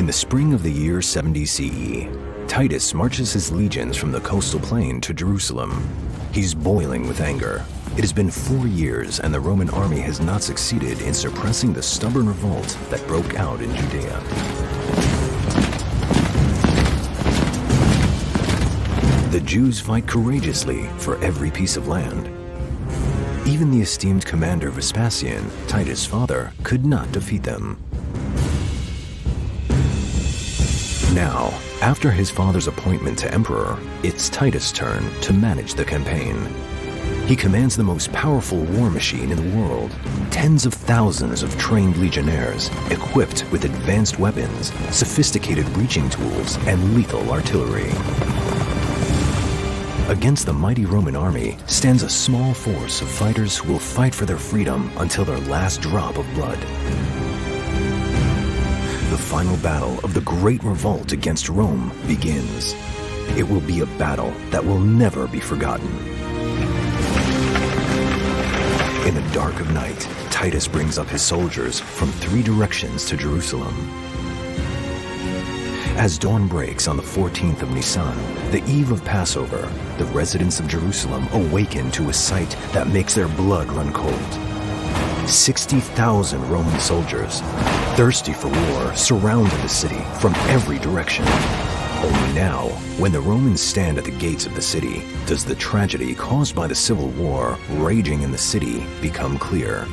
In the spring of the year 70 CE, Titus marches his legions from the coastal plain to Jerusalem. He's boiling with anger. It has been 4 years and the Roman army has not succeeded in suppressing the stubborn revolt that broke out in Judea. The Jews fight courageously for every piece of land. Even the esteemed commander Vespasian, Titus' father, could not defeat them. Now, after his father's appointment to emperor, it's Titus' turn to manage the campaign. He commands the most powerful war machine in the world, tens of thousands of trained legionnaires equipped with advanced weapons, sophisticated breaching tools, and lethal artillery. Against the mighty Roman army stands a small force of fighters who will fight for their freedom until their last drop of blood. The final battle of the Great Revolt against Rome begins. It will be a battle that will never be forgotten. In the dark of night, Titus brings up his soldiers from 3 directions to Jerusalem. As dawn breaks on the 14th of Nisan, the eve of Passover, the residents of Jerusalem awaken to a sight that makes their blood run cold. 60,000 Roman soldiers, thirsty for war, surrounded the city from every direction. Only now, when the Romans stand at the gates of the city, does the tragedy caused by the civil war raging in the city become clear.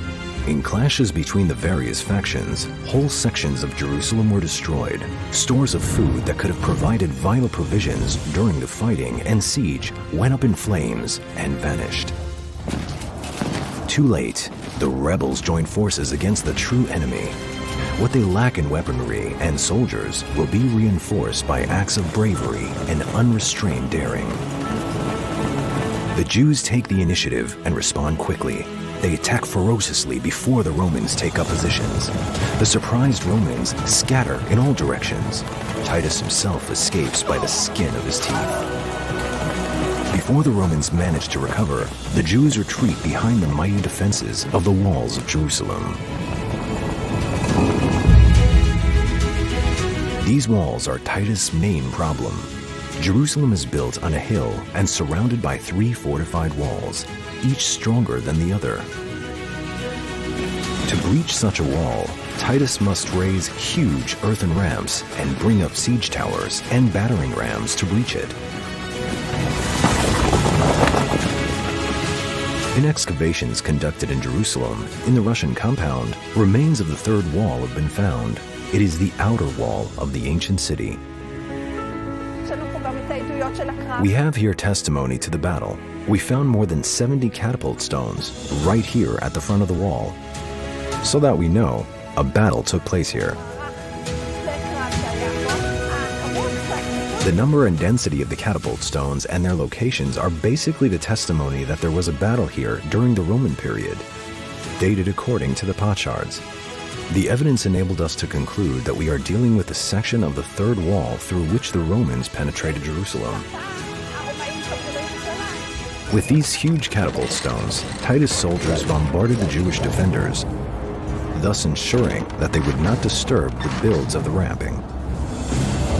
In clashes between the various factions, whole sections of Jerusalem were destroyed. Stores of food that could have provided vital provisions during the fighting and siege went up in flames and vanished. Too late, the rebels joined forces against the true enemy. What they lack in weaponry and soldiers will be reinforced by acts of bravery and unrestrained daring. The Jews take the initiative and respond quickly. They attack ferociously before the Romans take up positions. The surprised Romans scatter in all directions. Titus himself escapes by the skin of his teeth. Before the Romans manage to recover, the Jews retreat behind the mighty defenses of the walls of Jerusalem. These walls are Titus' main problem. Jerusalem is built on a hill and surrounded by 3 fortified walls, each stronger than the other. To breach such a wall, Titus must raise huge earthen ramps and bring up siege towers and battering rams to breach it. In excavations conducted in Jerusalem, in the Russian compound, remains of the 3rd wall have been found. It is the outer wall of the ancient city. We have here testimony to the battle. We found more than 70 catapult stones right here at the front of the wall, so that we know a battle took place here. The number and density of the catapult stones and their locations are basically the testimony that there was a battle here during the Roman period, dated according to the potsherds. The evidence enabled us to conclude that we are dealing with a section of the 3rd wall through which the Romans penetrated Jerusalem. With these huge catapult stones, Titus' soldiers bombarded the Jewish defenders, thus ensuring that they would not disturb the builds of the ramping.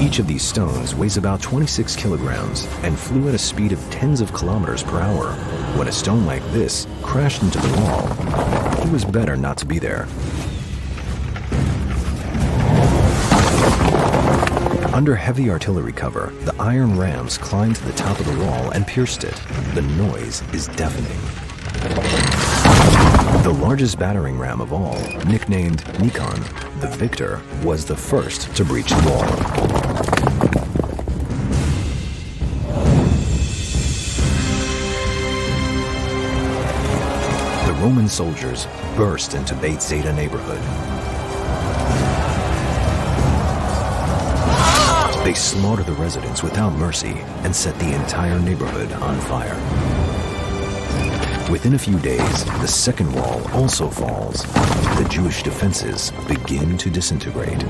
Each of these stones weighs about 26 kilograms and flew at a speed of tens of kilometers per hour. When a stone like this crashed into the wall, it was better not to be there. Under heavy artillery cover, the iron rams climbed to the top of the wall and pierced it. The noise is deafening. The largest battering ram of all, nicknamed Nikon, the victor, was the first to breach the wall. The Roman soldiers burst into Beit Zeta neighborhood. They slaughter the residents without mercy and set the entire neighborhood on fire. Within a few days, the 2nd wall also falls. The Jewish defenses begin to disintegrate.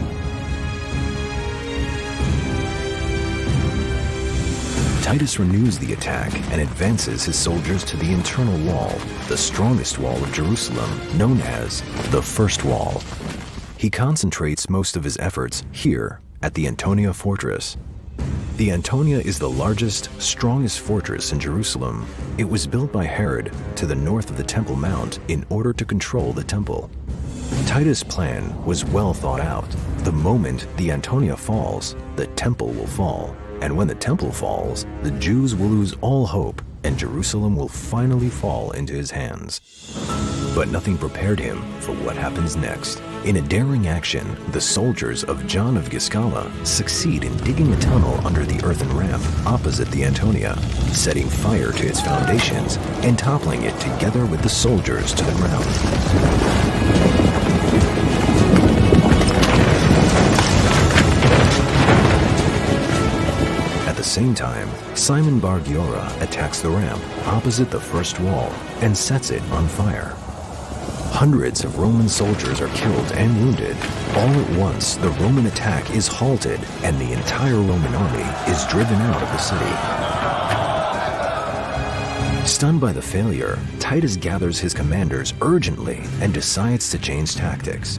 Titus renews the attack and advances his soldiers to the internal wall, the strongest wall of Jerusalem, known as the First Wall. He concentrates most of his efforts here at the Antonia Fortress. The Antonia is the largest, strongest fortress in Jerusalem. It was built by Herod to the north of the Temple Mount in order to control the temple. Titus' plan was well thought out. The moment the Antonia falls, the temple will fall. And when the temple falls, the Jews will lose all hope and Jerusalem will finally fall into his hands. But nothing prepared him for what happens next. In a daring action, the soldiers of John of Giscala succeed in digging a tunnel under the earthen ramp opposite the Antonia, setting fire to its foundations and toppling it together with the soldiers to the ground. At the same time, Simon Bar Giora attacks the ramp opposite the first wall and sets it on fire. Hundreds of Roman soldiers are killed and wounded. All at once, the Roman attack is halted and the entire Roman army is driven out of the city. Stunned by the failure, Titus gathers his commanders urgently and decides to change tactics.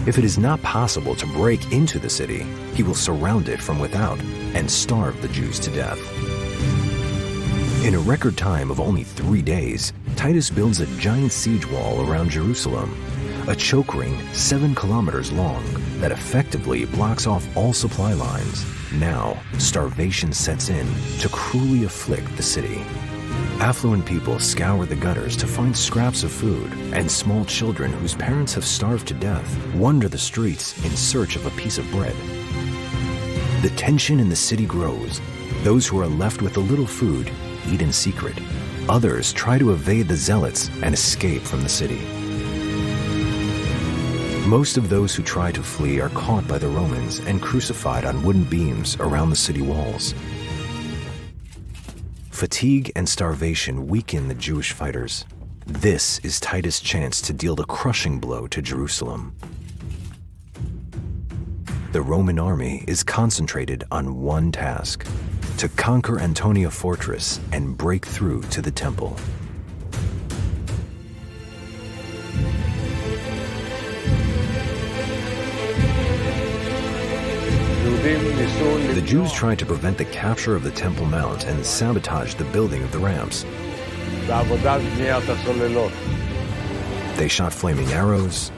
If it is not possible to break into the city, he will surround it from without and starve the Jews to death. In a record time of only 3 days, Titus builds a giant siege wall around Jerusalem, a choke ring 7 kilometers long that effectively blocks off all supply lines. Now, starvation sets in to cruelly afflict the city. Affluent people scour the gutters to find scraps of food, and small children whose parents have starved to death wander the streets in search of a piece of bread. The tension in the city grows. Those who are left with a little food eat in secret. Others try to evade the zealots and escape from the city. Most of those who try to flee are caught by the Romans and crucified on wooden beams around the city walls. Fatigue and starvation weaken the Jewish fighters. This is Titus' chance to deal the crushing blow to Jerusalem. The Roman army is concentrated on one task: to conquer Antonia Fortress and break through to the temple. The Jews tried to prevent the capture of the Temple Mount and sabotage the building of the ramps. They shot flaming arrows,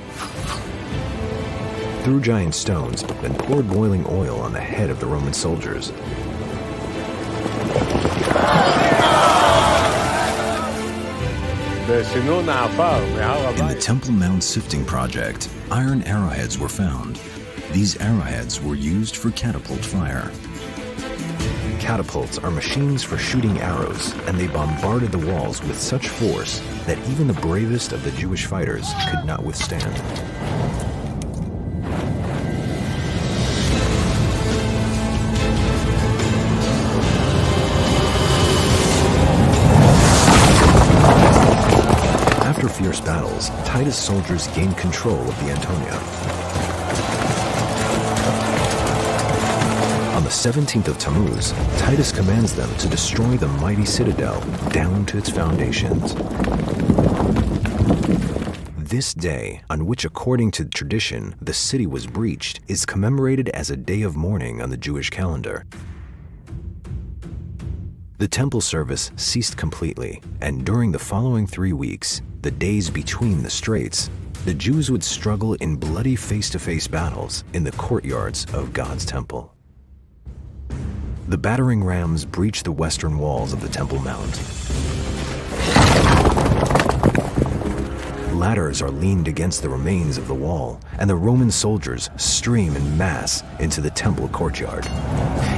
threw giant stones, and poured boiling oil on the head of the Roman soldiers. In the Temple Mount sifting project, iron arrowheads were found. These arrowheads were used for catapult fire. Catapults are machines for shooting arrows, and they bombarded the walls with such force that even the bravest of the Jewish fighters could not withstand. After fierce battles, Titus' soldiers gained control of the Antonia. On the 17th of Tammuz, Titus commands them to destroy the mighty citadel down to its foundations. This day, on which according to tradition the city was breached, is commemorated as a day of mourning on the Jewish calendar. The temple service ceased completely, and during the following 3 weeks, the days between the straits, the Jews would struggle in bloody face-to-face battles in the courtyards of God's temple. The battering rams breached the western walls of the Temple Mount. Ladders are leaned against the remains of the wall, and the Roman soldiers stream en masse into the temple courtyard.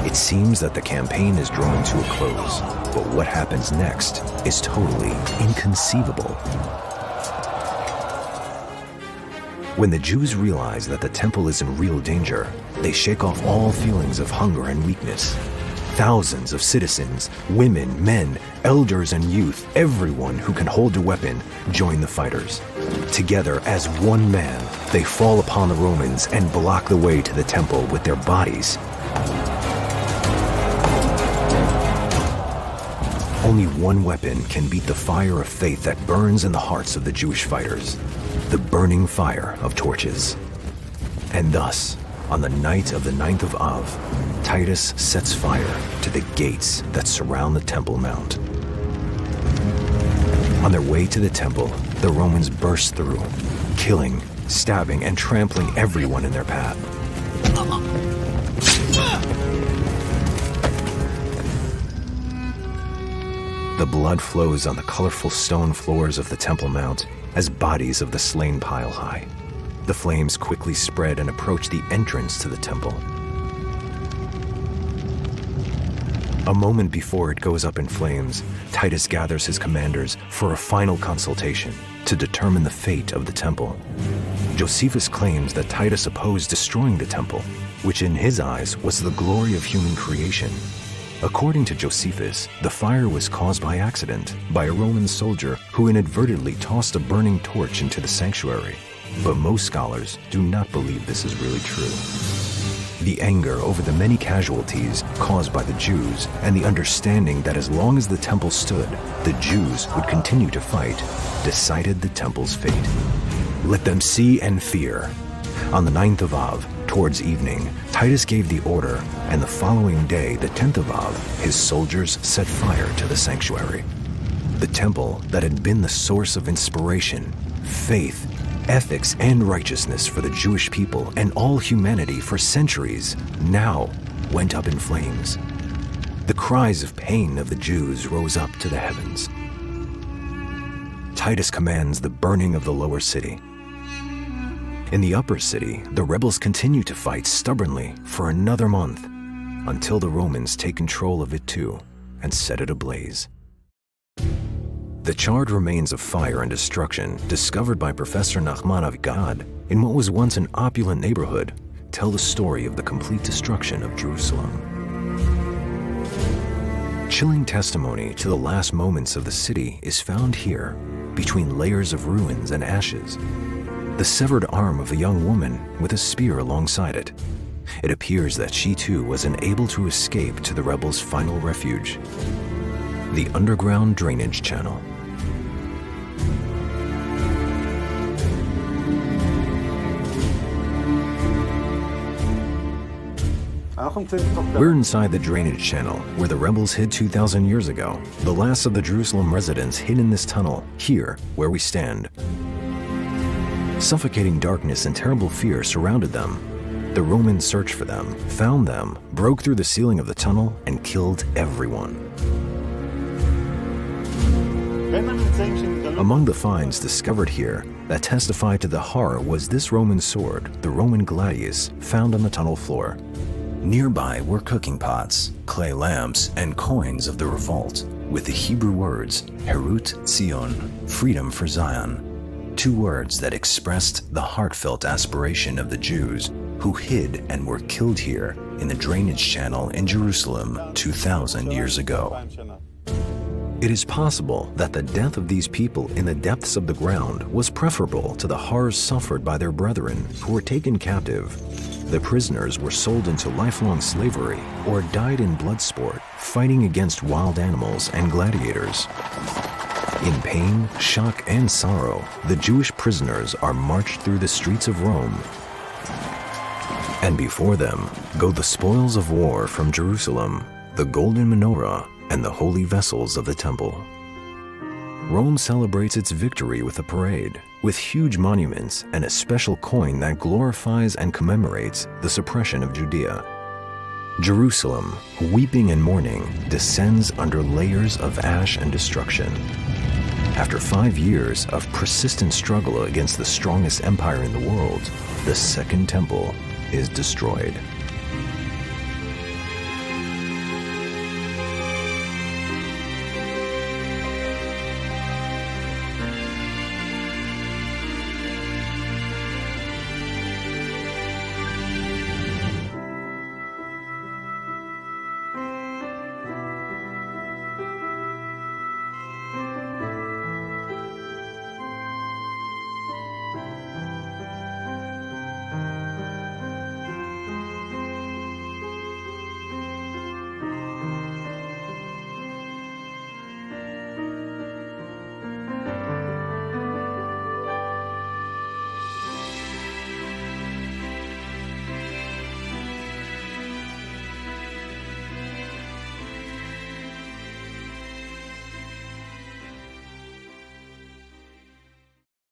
It seems that the campaign is drawing to a close, but what happens next is totally inconceivable. When the Jews realize that the temple is in real danger, they shake off all feelings of hunger and weakness. Thousands of citizens, women, men, elders, and youth, everyone who can hold a weapon, join the fighters. Together as one man, they fall upon the Romans and block the way to the temple with their bodies. Only one weapon can beat the fire of faith that burns in the hearts of the Jewish fighters: the burning fire of torches. And thus, On the night of the 9th of Av, Titus sets fire to the gates that surround the Temple Mount. On their way to the temple, the Romans burst through, killing, stabbing, and trampling everyone in their path. The blood flows on the colorful stone floors of the Temple Mount as bodies of the slain pile high. The flames quickly spread and approach the entrance to the temple. A moment before it goes up in flames, Titus gathers his commanders for a final consultation to determine the fate of the temple. Josephus claims that Titus opposed destroying the temple, which in his eyes was the glory of human creation. According to Josephus, the fire was caused by accident by a Roman soldier who inadvertently tossed a burning torch into the sanctuary. But most scholars do not believe this is really true. The anger over the many casualties caused by the Jews and the understanding that as long as the temple stood, the Jews would continue to fight, decided the temple's fate. Let them see and fear. On the 9th of Av, towards evening, Titus gave the order, and the following day, the 10th of Av, his soldiers set fire to the sanctuary. The temple that had been the source of inspiration, faith, ethics, and righteousness for the Jewish people and all humanity for centuries now went up in flames. The cries of pain of the Jews rose up to the heavens. Titus commands the burning of the lower city. In the upper city, the rebels continue to fight stubbornly for another month until the Romans take control of it too and set it ablaze. The charred remains of fire and destruction discovered by Professor Nachman Avigaad in what was once an opulent neighborhood tell the story of the complete destruction of Jerusalem. Chilling testimony to the last moments of the city is found here, between layers of ruins and ashes. The severed arm of a young woman with a spear alongside it. It appears that she too was unable to escape to the rebels' final refuge, the underground drainage channel. We're inside the drainage channel, where the rebels hid 2,000 years ago. The last of the Jerusalem residents hid in this tunnel, here, where we stand. Suffocating darkness and terrible fear surrounded them. The Romans searched for them, found them, broke through the ceiling of the tunnel, and killed everyone. Among the finds discovered here that testify to the horror was this Roman sword, the Roman gladius, found on the tunnel floor. Nearby were cooking pots, clay lamps, and coins of the revolt, with the Hebrew words, Herut Zion, freedom for Zion, 2 words that expressed the heartfelt aspiration of the Jews who hid and were killed here in the drainage channel in Jerusalem 2,000 years ago. It is possible that the death of these people in the depths of the ground was preferable to the horrors suffered by their brethren who were taken captive. The prisoners were sold into lifelong slavery or died in blood sport, fighting against wild animals and gladiators. In pain, shock, and sorrow, the Jewish prisoners are marched through the streets of Rome. And before them go the spoils of war from Jerusalem, the golden menorah, and the holy vessels of the temple. Rome celebrates its victory with a parade, with huge monuments and a special coin that glorifies and commemorates the suppression of Judea. Jerusalem, weeping and mourning, descends under layers of ash and destruction. After 5 years of persistent struggle against the strongest empire in the world, the Second Temple is destroyed.